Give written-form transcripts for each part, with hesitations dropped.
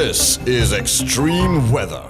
This is extreme weather.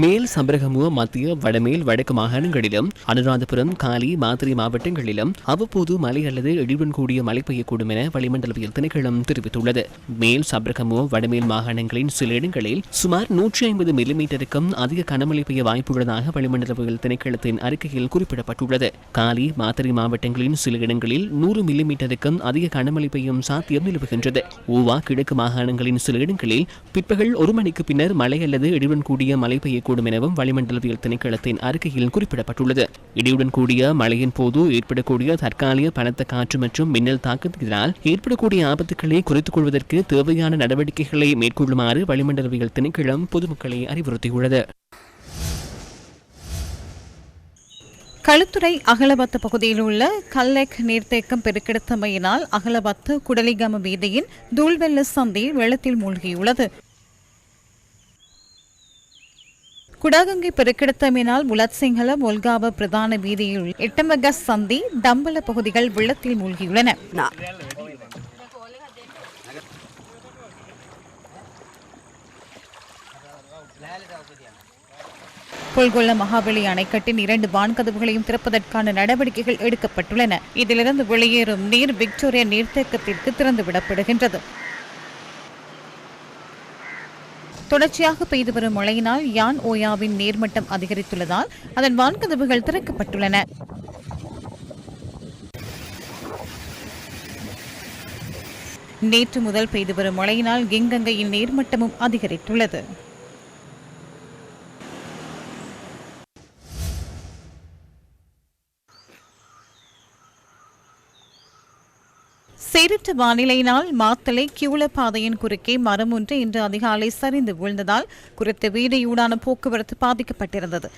மேல் சபரகமுவ மத்திய வடமேல் வடக்கு மாகாணங்களிலும் அனுராதபுரம் காலி மாதிரி மாவட்டங்களிலும் அவ்வப்போது மழை அல்லது இடியுடன் கூடிய மழை பெய்யக்கூடும் என வளிமண்டலவியல் திணைக்களம் தெரிவித்துள்ளது. மேல் சபரகமுவ வடமேல் மாகாணங்களின் சில இடங்களில் சுமார் 150 மில்லிமீட்டருக்கும் அதிக கனமழை பெய்ய வாய்ப்புள்ளதாக வளிமண்டலவியல் திணைக்களத்தின் அறிக்கையில் குறிப்பிடப்பட்டுள்ளது. காலி மாதிரி மாவட்டங்களின் சில இடங்களில் 100 மில்லிமீட்டருக்கும் அதிக கனமழை பெய்யும் சாத்தியம் நிலவுகின்றது. ஊவா கிழக்கு மாகாணங்களின் சில இடங்களில் பிற்பகல் 1 மணிக்கு பின்னர் மழை அல்லது இடியுடன் கூடிய மழை பெய்ய கூடும் எனவும் வளிமண்டலவியல் திணைக்களத்தின் அறிக்கையில் குறிப்பிடப்பட்டுள்ளது. இடியுடன் கூடிய மழையின் போது ஏற்படக்கூடிய தற்காலிக பலத்த காற்று மற்றும் மின்னல் தாக்கத்தினால் ஏற்படக்கூடிய ஆபத்துக்களை குறைத்துக் கொள்வதற்கு தேவையான நடவடிக்கைகளை மேற்கொள்ளுமாறு வளிமண்டலவியல் திணைக்களம் பொதுமக்களை அறிவுறுத்தியுள்ளது. களுத்துறை அகலபத்து பகுதியில் உள்ள கல்லெக் நீர்த்தேக்கம் பெருக்கெடுத்தமையினால் அகலபத்து குடலிகம வீதியின் தூள்வெள்ள சந்தி வெள்ளத்தில் மூழ்கியுள்ளது. குடாகங்கை பெருக்கெடுத்தமையினால் முலத் சிங்கள மொல்காவ பிரதான வீதியில் எட்டமக சந்தி டம்பல பகுதிகள் வெள்ளத்தில் மூழ்கியுள்ளன. புல்கொல்ல மகாபலி அணைக்கட்டின் 2 வான்கதவுகளையும் திறப்பதற்கான நடவடிக்கைகள் எடுக்கப்பட்டுள்ளன. இதிலிருந்து வெளியேறும் நீர் விக்டோரியா நீர்த்தேக்கத்திற்கு திறந்துவிடப்படுகின்றது. தொடர்ச்சியாக பெய்து வரும் மழையினால் யான் ஓயாவின் நீர்மட்டம் அதிகரித்துள்ளதால் அதன் வான்கதவுகள் திறக்கப்பட்டுள்ளன. நேற்று முதல் பெய்து வரும் மழையினால் கிங்கங்கையின் நீர்மட்டமும் அதிகரித்துள்ளது. சீரற்ற வானிலையினால் மாத்தளை கியூல பாதையின் குறுக்கே மரம் ஒன்று இன்று அதிகாலை சரிந்து வீழ்ந்ததால் குறித்த வீதியூடான போக்குவரத்து பாதிக்கப்பட்டிருந்தது.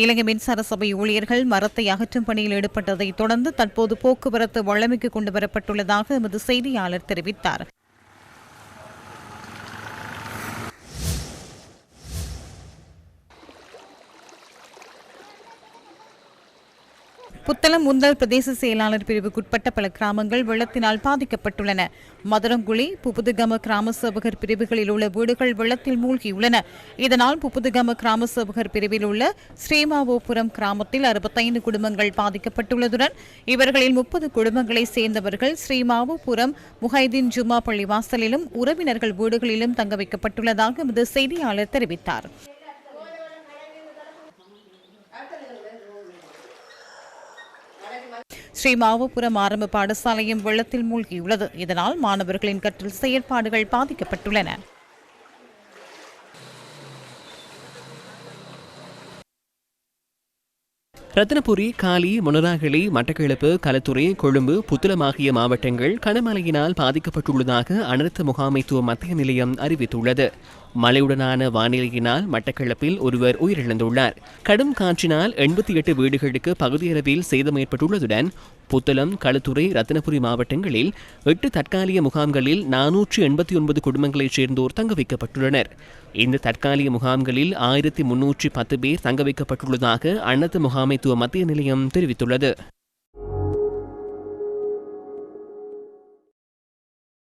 இலங்கை மின்சார சபை ஊழியர்கள் மரத்தை அகற்றும் பணியில் ஈடுபட்டதை தொடர்ந்து தற்போது போக்குவரத்து வழமைக்கு கொண்டுவரப்பட்டுள்ளதாக எமது செய்தியாளர் தெரிவித்தார். புத்தளம் முந்தல் பிரதேச செயலாளர் பிரிவுக்குட்பட்ட பல கிராமங்கள் வெள்ளத்தினால் பாதிக்கப்பட்டுள்ளன. மதுரங்குழி புப்புதுகம கிராம சேவகர் பிரிவுகளில் உள்ள வீடுகள் வெள்ளத்தில் மூழ்கியுள்ளன. இதனால் புப்புதுகம கிராம சேவகர் பிரிவில் உள்ள ஸ்ரீமாவோபுரம் கிராமத்தில் 65 குடும்பங்கள் பாதிக்கப்பட்டுள்ளதுடன் இவர்களில் 30 குடும்பங்களை சேர்ந்தவர்கள் ஸ்ரீமாவோபுரம் முஹைதீன் ஜுமா பள்ளிவாசலிலும் உறவினர்கள் வீடுகளிலும் தங்க வைக்கப்பட்டுள்ளதாக எமது செய்தியாளர் தெரிவித்தார். ஸ்ரீமாவோபுரம் ஆரம்ப பாடசாலையும் வெள்ளத்தில் மூழ்கியுள்ளது. இதனால் மாணவர்களின் கற்றல் செயற்பாடுகள் பாதிக்கப்பட்டுள்ளன. ரத்தினபுரி காலி மொனராகலை மட்டக்களப்பு களத்துறை கொழும்பு புத்தளம் ஆகிய மாவட்டங்கள் கனமழையினால் பாதிக்கப்பட்டுள்ளதாக அனர்த்த முகாமைத்துவ மத்திய நிலையம் அறிவித்துள்ளது. மழையுடனான வானிலையினால் மட்டக்களப்பில் ஒருவர் உயிரிழந்துள்ளார். கடும் காற்றினால் 88 வீடுகளுக்கு பகுதியளவில் சேதம் ஏற்பட்டுள்ளதுடன் புத்தளம் களத்துறை ரத்தினபுரி மாவட்டங்களில் 8 தற்காலிக முகாம்களில் 489 குடும்பங்களைச் சேர்ந்தோர் தங்க வைக்கப்பட்டுள்ளனர். இந்த தற்காலிக முகாம்களில் 1310 பேர் தங்க வைக்கப்பட்டுள்ளதாக அனர்த்த முகாமைத்துவ மத்திய நிலையம் தெரிவித்துள்ளது.